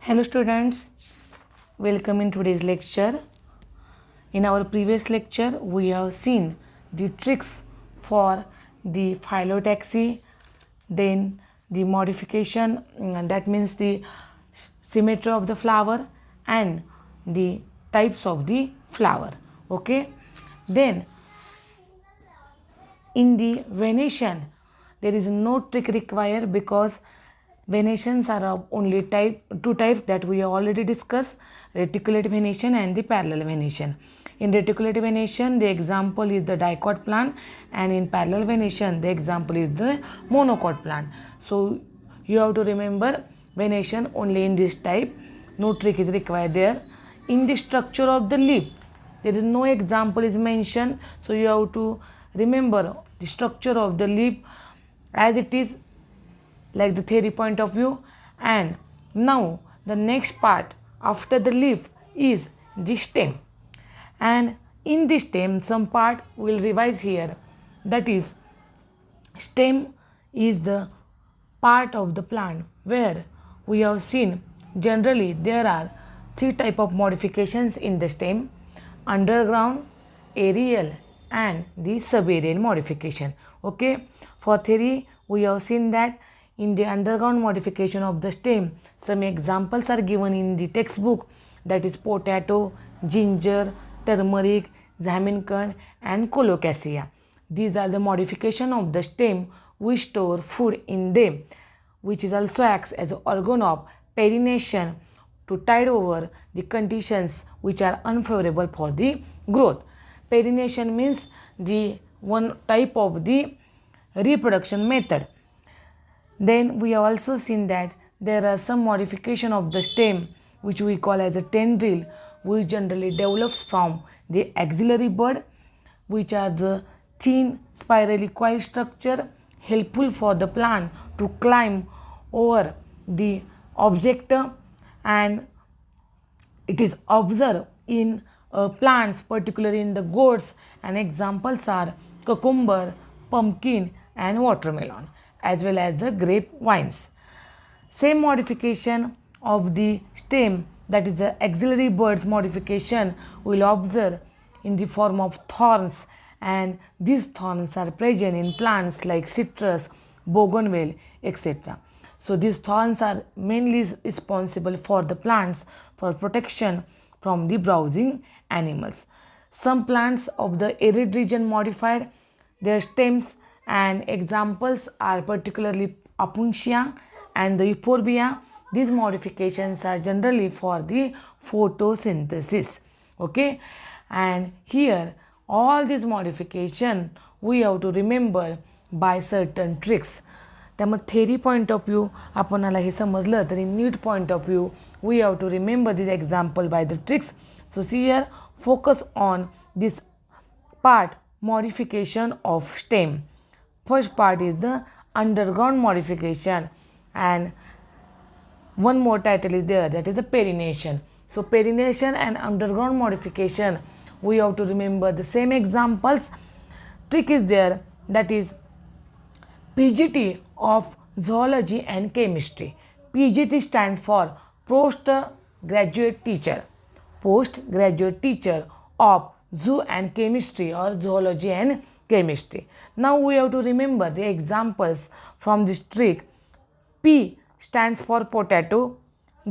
Hello students, welcome in today's lecture. In our previous lecture, we have seen the tricks for the phyllotaxy, then the modification, that means the symmetry of the flower and the types of the flower. Okay, then in the venation, there is no trick required because venations are of only two types that we have already discussed: reticulate venation and the parallel venation. In reticulate venation, the example is the dicot plant, and in parallel venation, the example is the monocot plant. So you have to remember venation only in this type. No trick is required there. In the structure of the leaf, there is no example is mentioned, so you have to remember the structure of the leaf as it is, like the theory point of view. And now the next part after the leaf is the stem, and in the stem some part we will revise here. That is, stem is the part of the plant where we have seen generally there are three type of modifications in the stem: underground, aerial and the subaerial modification. Okay, for theory we have seen that in the underground modification of the stem, some examples are given in the textbook, that is potato, ginger, turmeric, zamindant and colocasia. These are the modification of the stem which store food in them, which is also acts as an organ of pollination to tide over the conditions which are unfavorable for the growth. Pollination means the one type of the reproduction method. Then we have also seen that there are some modification of the stem which we call as a tendril, which generally develops from the axillary bud, which are the thin spirally coiled structure helpful for the plant to climb over the object, and it is observed in plants, particularly in the gourds, and examples are cucumber, pumpkin and watermelon, as well as the grape vines. Same modification of the stem, that is the axillary buds modification, we will observe in the form of thorns, and these thorns are present in plants like citrus, bougainvillea, etc. So these thorns are mainly responsible for the plants for protection from the browsing animals. Some plants of the arid region modified their stems, and examples are particularly Opuntia and the Euphorbia. These modifications are generally for the photosynthesis. Okay, and here all these modification we have to remember by certain tricks. त्यामुळे theory point of view आपणाला हे समजलं तरी need point of view we have to remember this example by the tricks. So see here, focus on this part, modification of stem. First part is the underground modification, and one more title is there, that is the pollination. So pollination and underground modification we have to remember the same examples. Trick is there, that is PGT of zoology and chemistry. PGT stands for postgraduate teacher. Postgraduate teacher of zoo and chemistry or zoology and chemistry. Now we have to remember the examples from this trick. P stands for potato,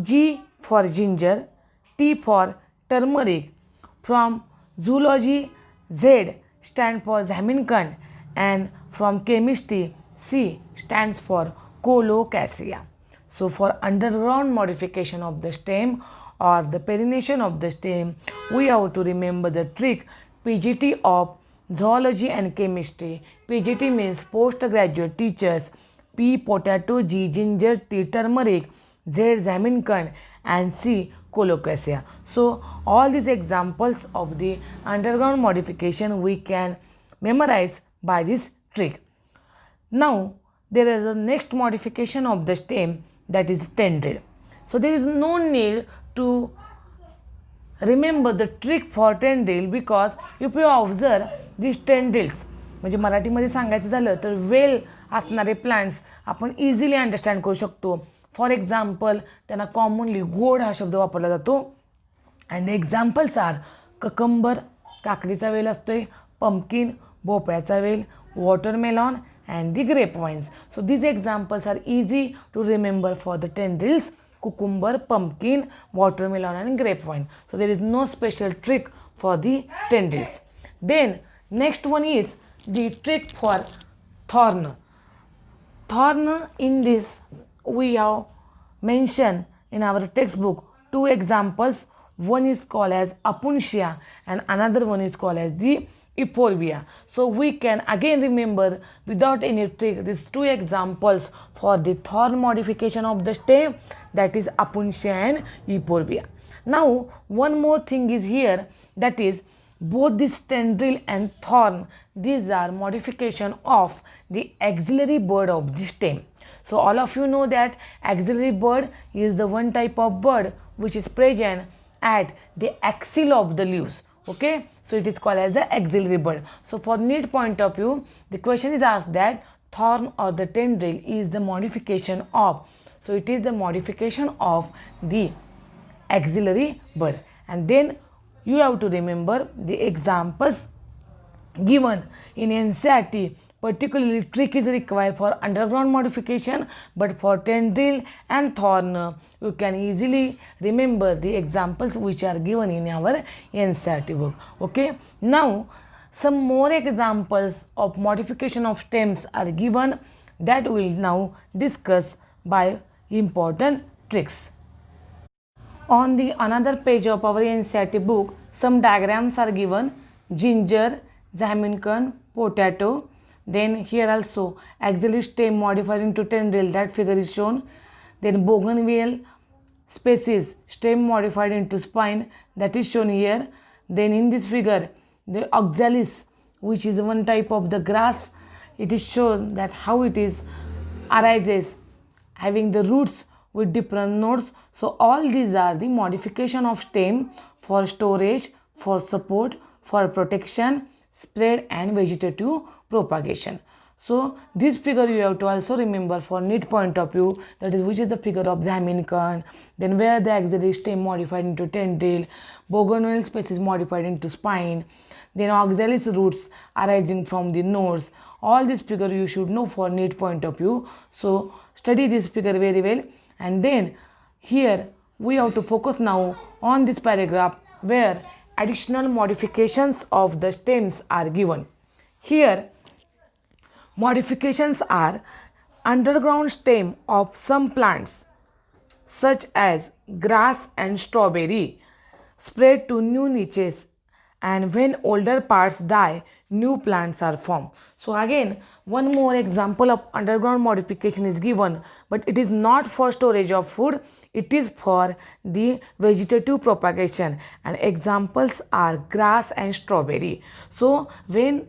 G for ginger, T for turmeric. From zoology, Z stands for zamindant, and from chemistry, C stands for colocasia. So for underground modification of the stem or the pollination of the stem, we have to remember the trick PGT of zoology and chemistry. PGT means postgraduate teachers, P potato, G ginger, T turmeric, Z zamindant and C colocasia. So all these examples of the underground modification we can memorize by this trick. Now there is a next modification of the stem, that is tendril. So there is no need to remember the trick for tendril, because if you observe these tendrils, म्हणजे मराठीमध्ये सांगायचं झालं तर well असणारे plants आपण easily understand करू शकतो. For example त्यांना कॉमनली गोड हा शब्द वापरला जातो. And the examples are cucumber, काकडीचा वेल असतोय, पंपकिन, भोपळ्याचा वेल, watermelon and the grape vines. So these examples are easy to remember for the 10 drills: cucumber, pumpkin, watermelon and grapevine. So there is no special trick for the 10 drills. Then next one is the trick for thorn. Thorn, in this we have mentioned in our textbook two examples. One is called as Apuntia and another one is called as the Euphorbia. So we can again remember without any trick these two examples for the thorn modification of the stem, that is Apuntia and Euphorbia. Now one more thing is here, that is both this tendril and thorn, these are modification of the axillary bud of the stem. So all of you know that axillary bud is the one type of bud which is present at the axil of the leaves. Okay, so it is called as the axillary bud. So for NEET point of view, the question is asked that thorn or the tendril is the modification of, so it is the modification of the axillary bud. And then you have to remember the examples given in NCERT. Particularly trick is required for underground modification, but for tendril and thorn you can easily remember the examples which are given in our NCERT book. Okay, now some more examples of modification of stems are given that we will now discuss by important tricks. On the another page of our NCERT book, some diagrams are given: ginger, Jamaican, potato. Then here also axillary stem modified into tendril, that figure is shown. Then bougainvillea species stem modified into spine, that is shown here. Then in this figure the oxalis, which is one type of the grass, it is shown that how it is arises having the roots with different nodes. So all these are the modification of stem for storage, for support, for protection, spread and vegetative propagation. So this figure you have to also remember for NEET point of view, that is which is the figure of Jamaican, then where the axillary stem modified into tendril, bougainvillea species modified into spine, then oxalis roots arising from the nodes. All this figure you should know for NEET point of view. So study this figure very well. And then here we have to focus now on this paragraph where additional modifications of the stems are given. Here modifications are underground stem of some plants such as grass and strawberry spread to new niches, and when older parts die, new plants are formed. So again one more example of underground modification is given, but it is not for storage of food, it is for the vegetative propagation, and examples are grass and strawberry. So when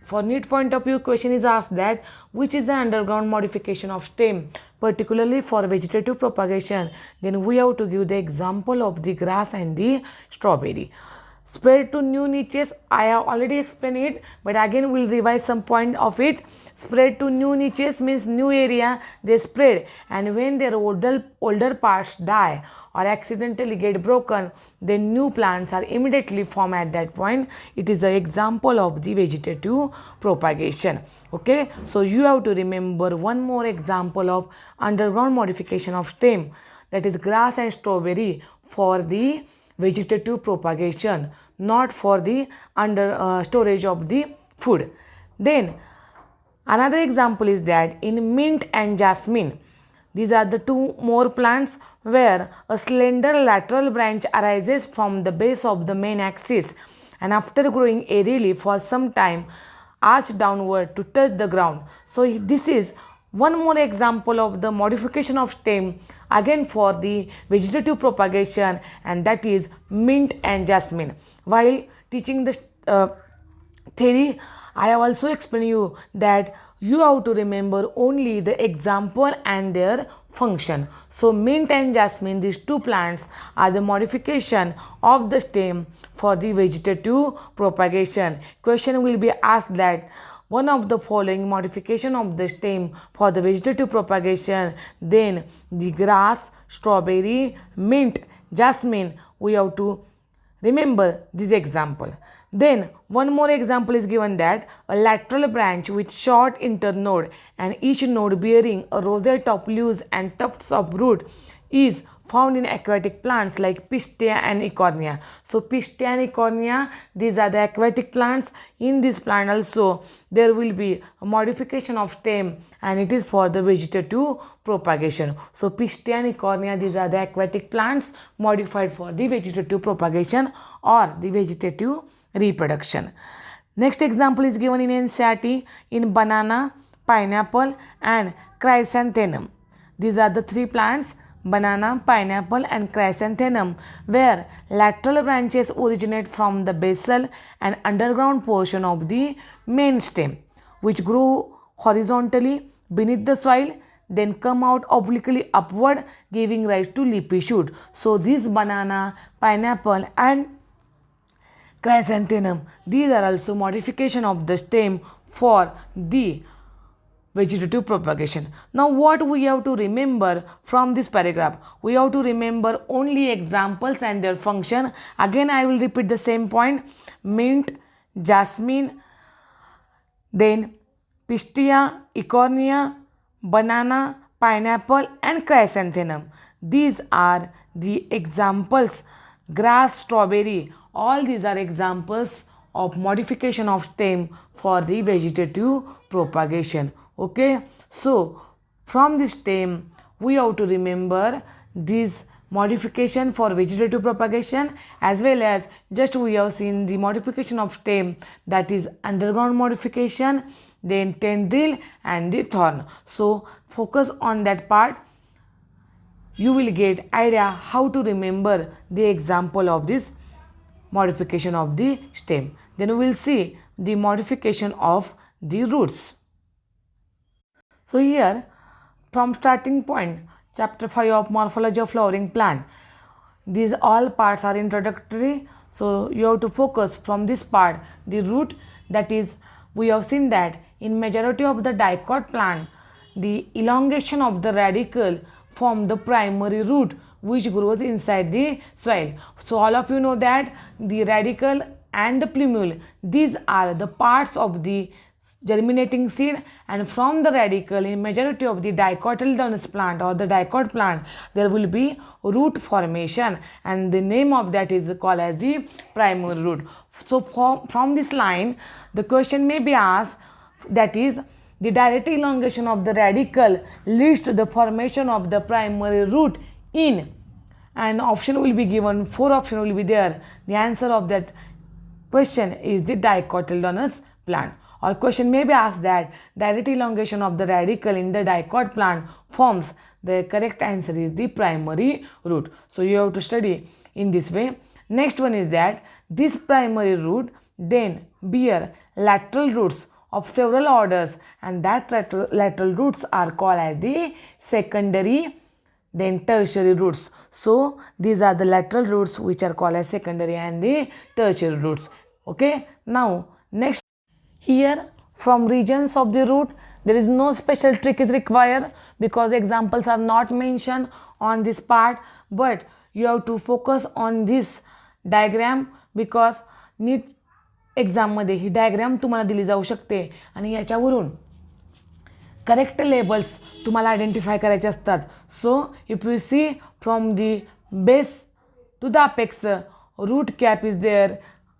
for NEET point of view question is asked that which is the underground modification of stem particularly for vegetative propagation, then we have to give the example of the grass and the strawberry. Spread to new niches, I have already explained it, but again we will revise some point of it. Spread to new niches means new area they spread, and when their older parts die or accidentally get broken, then new plants are immediately formed at that point. It is an example of the vegetative propagation. Okay, so you have to remember one more example of underground modification of stem, that is grass and strawberry for the vegetative propagation, not for the storage of the food. Then another example is that in mint and jasmine, these are the two more plants where a slender lateral branch arises from the base of the main axis, and after growing aerially for some time arch downward to touch the ground. So this is one more example of the modification of stem again for the vegetative propagation, and that is mint and jasmine. While teaching the theory, I have also explained you that you have to remember only the example and their function. So mint and jasmine, these two plants are the modification of the stem for the vegetative propagation. Question will be asked that one of the following modification of the stem for the vegetative propagation, then the grass, strawberry, mint, jasmine, we have to remember this example. Then one more example is given that a lateral branch with short internode and each node bearing a rosette of leaves and tufts of root is found in aquatic plants like Pistia and Eichhornia. So Pistia and Eichhornia, these are the aquatic plants. In this plant also there will be a modification of stem and it is for the vegetative propagation. So Pistia and Eichhornia, these are the aquatic plants modified for the vegetative propagation or the vegetative reproduction. Next example is given in NCERT in banana, pineapple and chrysanthemum. These are the three plants, banana, pineapple and chrysanthemum, where lateral branches originate from the basal and underground portion of the main stem, which grow horizontally beneath the soil, then come out obliquely upward, giving rise to leafy shoot. So this banana, pineapple and chrysanthemum, these are also modification of the stem for the vegetative propagation. Now what we have to remember from this paragraph? We have to remember only examples and their function. Again I will repeat the same point. Mint, jasmine, then Pistia, Eichhornia, banana, pineapple and chrysanthemum. These are the examples. Grass, strawberry, all these are examples of modification of stem for the vegetative propagation. Okay, so from this stem we have to remember this modification for vegetative propagation, as well as just we have seen the modification of stem, that is underground modification, then tendril and the thorn. So focus on that part. You will get idea how to remember the example of this modification of the stem. Then we will see the modification of the roots. So here from starting point, chapter 5 of morphology of flowering plant, these all parts are introductory. So you have to focus from this part, the root, that is we have seen that in majority of the dicot plant, the elongation of the radicle form the primary root which grows inside the soil. So all of you know that the radicle and the plumule, these are the parts of the germinating seed, and from the radicle in majority of the dicotyledonous plant or the dicot plant there will be root formation, and the name of that is called as the primary root. So from this line the question may be asked, that is the direct elongation of the radicle leads to the formation of the primary root in, and option will be given, 4 option will be there. The answer of that question is the dicotyledonous plant. Or question may be asked that direct elongation of the radicle in the dicot plant forms, the correct answer is the primary root. So you have to study in this way. Next one is that this primary root then bear lateral roots of several orders, and that lateral roots are called as the secondary, then tertiary roots. So these are the lateral roots which are called as secondary and the tertiary roots. Okay, now next, here from regions of the root there is no special trick is required because examples are not mentioned on this part, but you have to focus on this diagram because NEET एक्झाममध्ये ही diagram तुम्हाला दिली जाऊ शकते आणि याच्यावरून correct labels तुम्हाला identify करायचे असतात. So if you see from the base to the apex, root cap is there.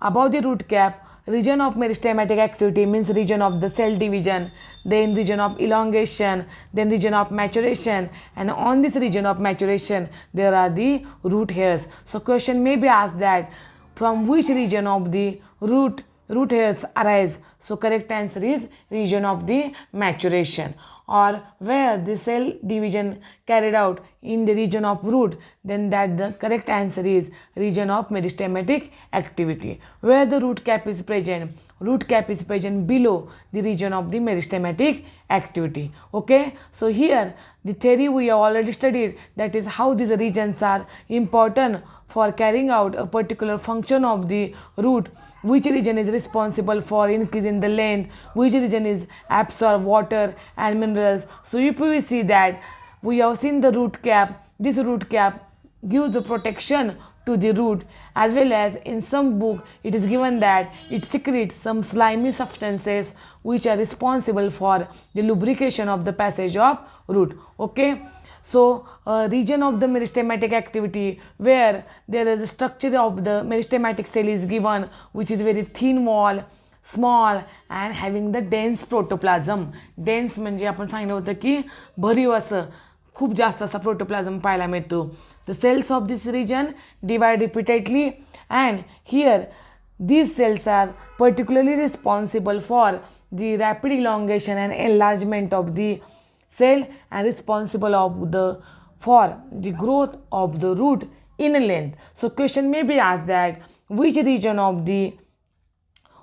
Above the root cap, region of meristematic activity means region of the cell division, then region of elongation, then region of maturation, and on this region of maturation there are the root hairs. So question may be asked that from which region of the root hairs arise. So correct answer is region of the maturation. Or where the cell division carried out in the region of root, then that the correct answer is region of meristematic activity, where the root cap is present. Root cap is present below the region of the meristematic activity. Okay, so here the theory we have already studied, that is how these regions are important for carrying out a particular function of the root. Which region is responsible for increasing the length, which region is absorb water and minerals. So if we see that we have seen the root cap, this root cap gives the protection to the root, as well as in some book it is given that it secretes some slimy substances which are responsible for the lubrication of the passage of root. Okay, so region of the meristematic activity, where there is a structure of the meristematic cell is given, which is very thin wall, small and having the dense protoplasm. Dense म्हणजे आपण सांगितलं होतं की भरीव असं खूप जास्त असा प्रोटोप्लाझम पाहायला मिळतो. The cells of this region divide repeatedly, and here these cells are particularly responsible for the rapid elongation and enlargement of the cell and responsible for the growth of the root in length. So question may be asked that which region of the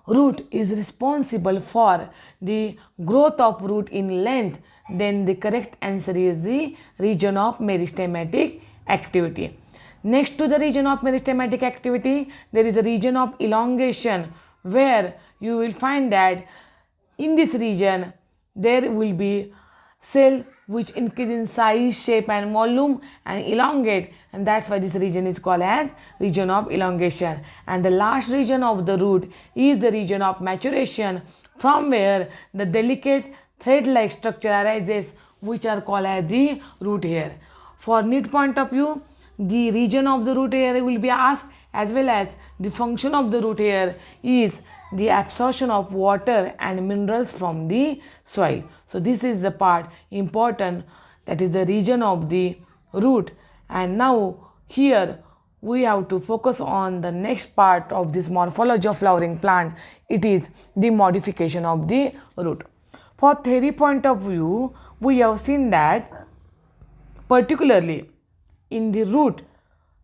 root is responsible for the growth of root in length, then the correct answer is the region of meristematic activity. Next to the region of meristematic activity, there is a region of elongation, where you will find that in this region there will be cell which increase in size, shape and volume and elongate, and that's why this region is called as region of elongation. And the last region of the root is the region of maturation, from where the delicate thread-like structure arises, which are called as the root hair. For NEET point of view, the region of the root hair will be asked, as well as the function of the root hair is the absorption of water and minerals from the soil. So this is the part important, that is the region of the root. And now here we have to focus on the next part of this morphology of flowering plant. It is the modification of the root. For theory point of view, we have seen that particularly in the root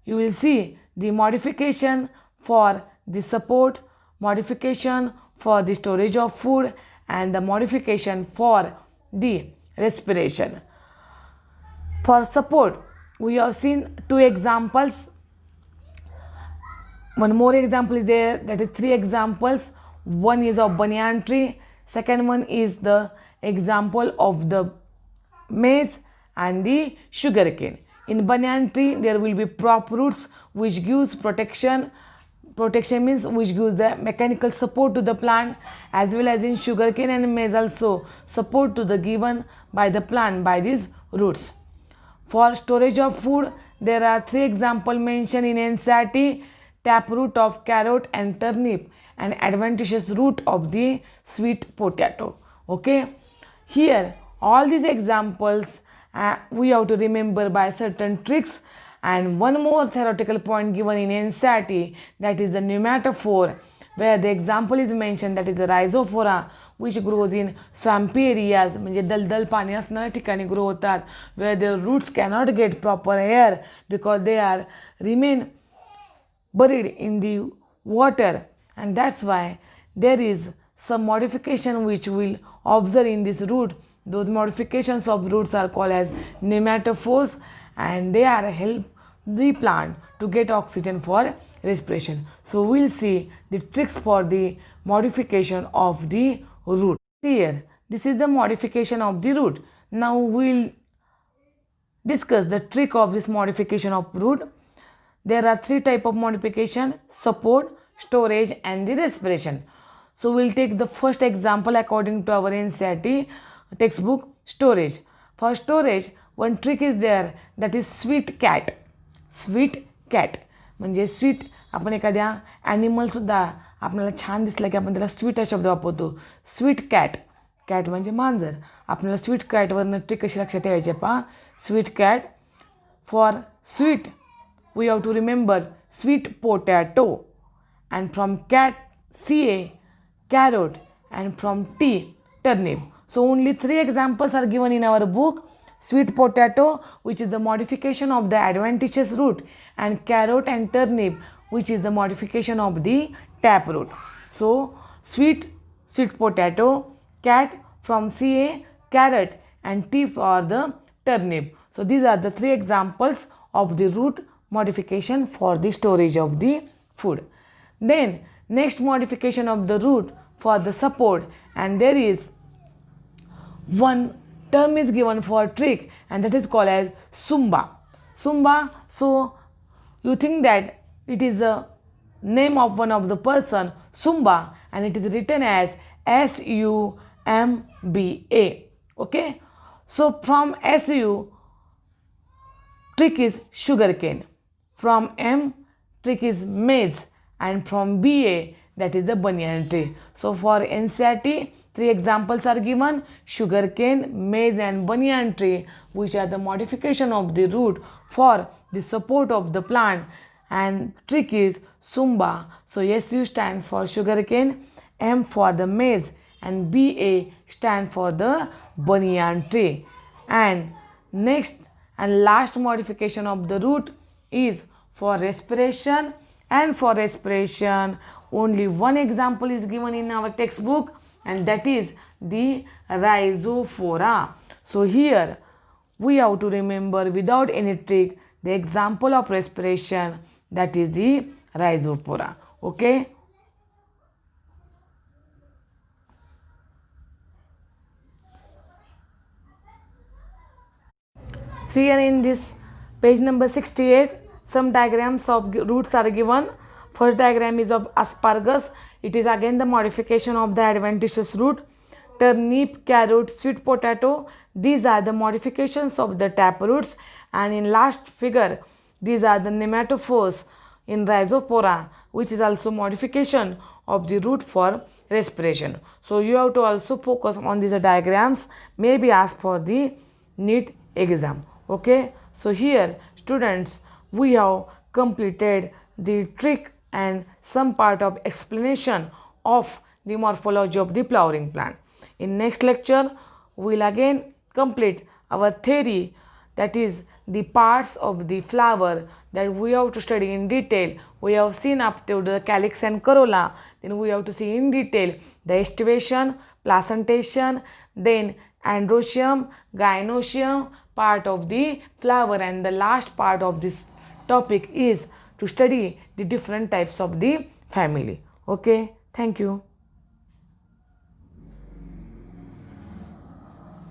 you will see the modification for the support, modification for the storage of food, and the modification for the respiration. For support, we have seen two examples. One more example is there, that is three examples. One is of banyan tree, second one is the example of the maize and the sugarcane. In banyan tree there will be prop roots which gives protection. Protection means which gives the mechanical support to the plant, as well as in sugarcane and maize also support to the given by the plant by these roots. For storage of food, there are three examples mentioned in NCERT: taproot of carrot and turnip, and adventitious root of the sweet potato. Okay, here all these examples we have to remember by certain tricks. And one more theoretical point given in NCERT, that is the pneumatophore, where the example is mentioned, that is the rhizophora, which grows in swampy areas, म्हणजे दलदल पाणी असणाऱ्या ठिकाणी grow होतात, where the roots cannot get proper air because they are remain buried in the water, and that's why there is some modification which will observe in this root. Those modifications of roots are called as pneumatophores, and they are help the plant to get oxygen for respiration. So we'll see the tricks for the modification of the root. Here, this is the modification of the root. Now we'll discuss the trick of this modification of root. There are three types of modification: support, storage and the respiration. So we'll take the first example according to our NCERT textbook, storage. For storage, one trick is there, that is sweet cat. Sweet cat म्हणजे sweet, आपण एखाद्या ॲनिमलसुद्धा आपल्याला छान दिसलं की आपण त्याला sweet हा शब्द वापरतो. स्वीट कॅट, कॅट म्हणजे मांजर. आपल्याला स्वीट कॅटवरनं ट्रिक कशी लक्षात ठेवायची पहा. Sweet cat. For sweet we have to remember sweet potato, and from cat CA carrot, and from T turnip. So only three examples are given in our book: sweet potato, which is the modification of the adventitious root, and carrot and turnip, which is the modification of the taproot. So sweet potato, cat from CA, carrot, and T for the turnip. So these are the three examples of the root modification for the storage of the food. Then next modification of the root for the support, and there is one term is given for trick, and that is called as Sumba. Sumba, so you think that it is the name of one of the person, Sumba, and it is written as SUMBA. Okay, so from SU, trick is sugarcane, from M, trick is maize, and from BA, that is the banyan tree. So for NCERT, three examples are given: sugarcane, maize, and banyan tree, which are the modification of the root for the support of the plant, and trick is Sumba. So SU stand for sugarcane, M for the maize, and BA stand for the banyan tree. And next and last modification of the root is for respiration, and for respiration only one example is given in our textbook, and that is the rhizophora. So here we have to remember without any trick the example of respiration, that is the rhizophora. Okay. So here in this page number 68, some diagrams of roots are given. First diagram is of asparagus. It is again the modification of the adventitious root. Turnip, carrot, sweet potato, these are the modifications of the taproots. And in last figure, these are the nematophores in rhizophora, which is also modification of the root for respiration. So you have to also focus on these diagrams, maybe ask for the NEET exam. Okay, so here students, we have completed the trick and some part of explanation of the morphology of the flowering plant. In next lecture, we will again complete our theory, that is the parts of the flower that we have to study in detail. We have seen up to the calyx and corolla, then we have to see in detail the aestivation, placentation, then androecium, gynoecium part of the flower, and the last part of this topic is to study the different types of the family. Okay, thank you.